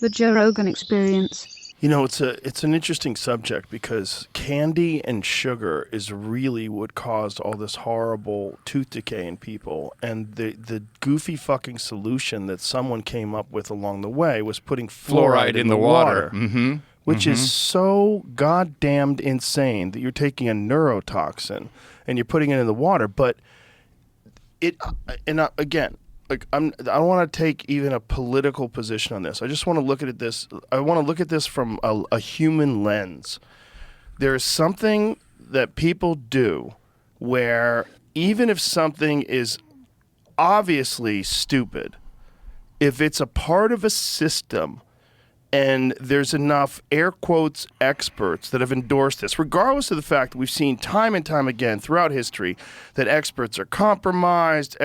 The Joe Rogan Experience. You know, it's an interesting subject because candy and sugar is really what caused all this horrible tooth decay in people. And the goofy fucking solution that someone came up with along the way was putting fluoride in the water. Mm-hmm. Which is so goddamned insane that you're taking a neurotoxin and you're putting it in the water. But again, like I don't want to take even a political position on this. I just want to look at this. I want to look at this from a human lens. There is something that people do where even if something is obviously stupid, if it's a part of a system and there's enough, air quotes, experts that have endorsed this, regardless of the fact that we've seen time and time again throughout history that experts are compromised,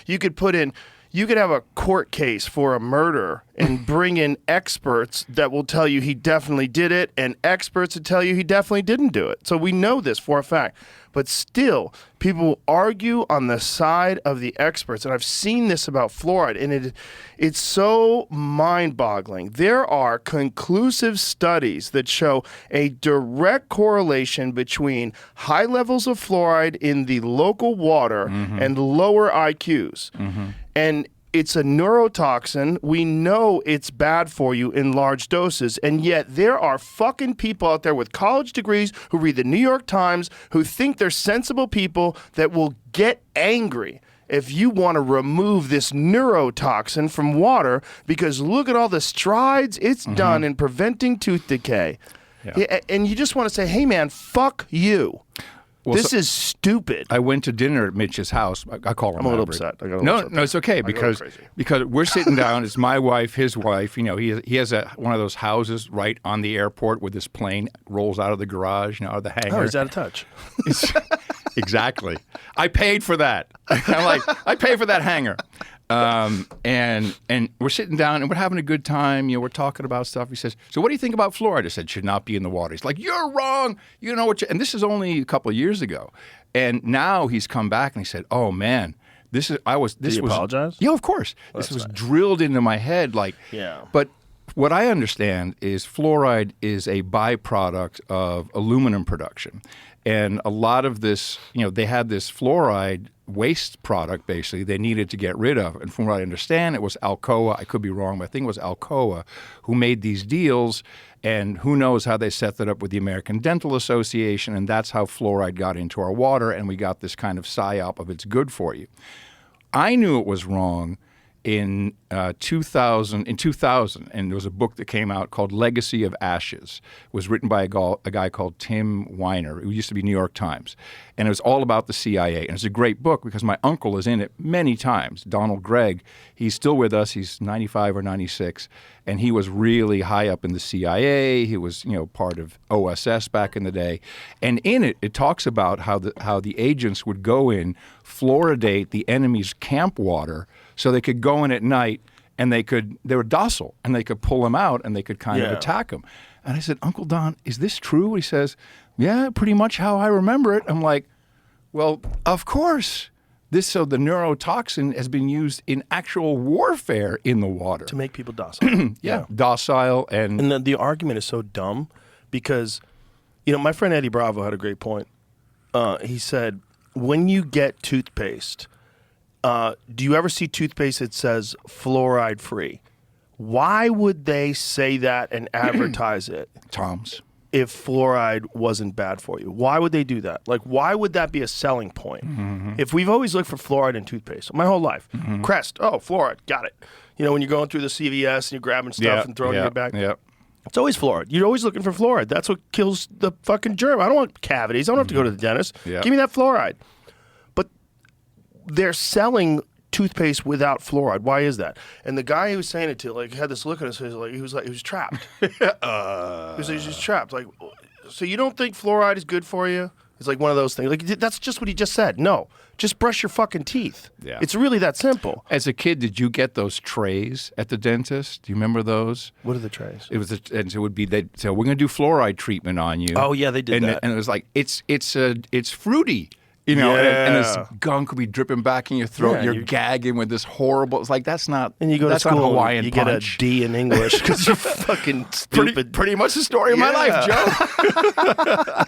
you could have a court case for a murder and bring in experts that will tell you he definitely did it and experts that tell you he definitely didn't do it. So we know this for a fact. But still, people argue on the side of the experts. And I've seen this about fluoride, and it's so mind-boggling. There are conclusive studies that show a direct correlation between high levels of fluoride in the local water and lower IQs. And it's a neurotoxin. We know it's bad for you in large doses, and yet there are fucking people out there with college degrees who read the New York Times who think they're sensible people that will get angry if you want to remove this neurotoxin from water because look at all the strides it's done in preventing tooth decay. Yeah, and you just want to say, hey man, fuck you. Well, this is stupid. I went to dinner at Mitch's house. I call him. I'm a little upset. No, it's okay because we're sitting down. It's my wife, his wife. You know, he has one of those houses right on the airport where this plane rolls out of the garage, out of the hangar. Oh, he's out of touch. Exactly. I paid for that. I'm like, I paid for that hangar. And we're sitting down and we're having a good time. We're talking about stuff. He says, so what do you think about fluoride? I said, should not be in the water. He's like, you're wrong. You know what? And this is only a couple of years ago. And now he's come back and he said, oh man, Did he apologize? Yeah, of course. Well, this was nice. Drilled into my head. But what I understand is fluoride is a byproduct of aluminum production. And a lot of this, they had this fluoride waste product, basically, they needed to get rid of. And from what I understand, it was Alcoa. I could be wrong, but I think it was Alcoa who made these deals. And who knows how they set that up with the American Dental Association. And that's how fluoride got into our water. And we got this kind of psyop of it's good for you. I knew it was wrong in 2000, and there was a book that came out called Legacy of Ashes. It was written by a guy called Tim Weiner, who used to be New York Times. And it was all about the CIA. And it's a great book because my uncle is in it many times, Donald Gregg. He's still with us. He's 95 or 96. And he was really high up in the CIA. He was, part of OSS back in the day. And in it, it talks about how the agents would go in, fluoridate the enemy's camp water so they could go in at night and they were docile and they could pull them out and they could kind of attack them. And I said, Uncle Don, is this true? He says, yeah, pretty much how I remember it. I'm like, well, of course. So the neurotoxin has been used in actual warfare in the water. To make people docile. Yeah, docile. And the argument is so dumb because, my friend Eddie Bravo had a great point. He said, when you get toothpaste, do you ever see toothpaste that says fluoride free? Why would they say that and advertise it? Tom's. If fluoride wasn't bad for you. Why would they do that? Like, why would that be a selling point? If we've always looked for fluoride in toothpaste, my whole life. Crest, fluoride, got it. When you're going through the CVS and you're grabbing stuff and throwing it in your bag. Yeah. It's always fluoride. You're always looking for fluoride. That's what kills the fucking germ. I don't want cavities. I don't have to go to the dentist. Yeah. Give me that fluoride. But they're selling toothpaste without fluoride. Why is that? And the guy who was saying it to, had this look on his face, he was trapped. He was just trapped. So you don't think fluoride is good for you? It's like one of those things. That's just what he just said. No, just brush your fucking teeth. Yeah. It's really that simple. As a kid, did you get those trays at the dentist? Do you remember those? What are the trays? It was, and it would be that. So we're going to do fluoride treatment on you. Oh yeah, they did that. And it was like it's fruity. You know, Yeah. and this gunk will be dripping back in your throat. Yeah, you're you- gagging with this horrible. It's like that's not. And you go to that's not school, Hawaiian and you punch. get a D in English because you're fucking stupid. Pretty much the story of my life, Joe.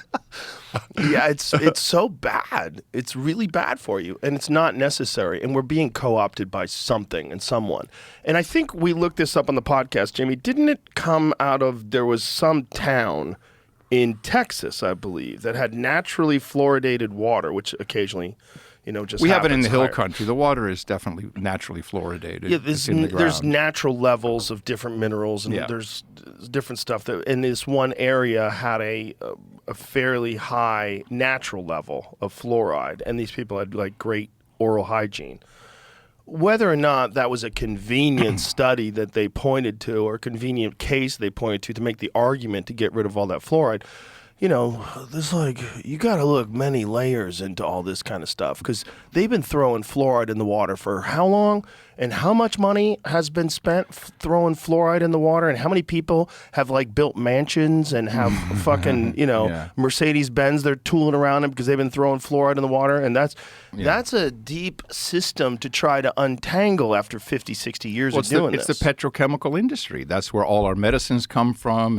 Yeah, it's so bad. It's really bad for you, and it's not necessary. And we're being co-opted by something and someone. And I think we looked this up on the podcast, Jamie. Didn't it come out of there was some town in Texas, I believe, that had naturally fluoridated water, which occasionally, just We have it in the hill happens higher. country. The water is definitely naturally fluoridated. Yeah, It's in the there's ground. natural levels of different minerals, and Yeah. there's different stuff that in this one area had a fairly high natural level of fluoride, and these people had like great oral hygiene. Whether or not that was a convenient study that they pointed to, or a convenient case they pointed to make the argument to get rid of all that fluoride, there's you got to look many layers into all this kind of stuff, because they've been throwing fluoride in the water for how long, and how much money has been spent throwing fluoride in the water, and how many people have built mansions and have fucking Yeah. Mercedes-Benz they're tooling around them because they've been throwing fluoride in the water, and that's a deep system to try to untangle after 50, 60 years of doing it's this. the petrochemical industry. That's where all our medicines come from.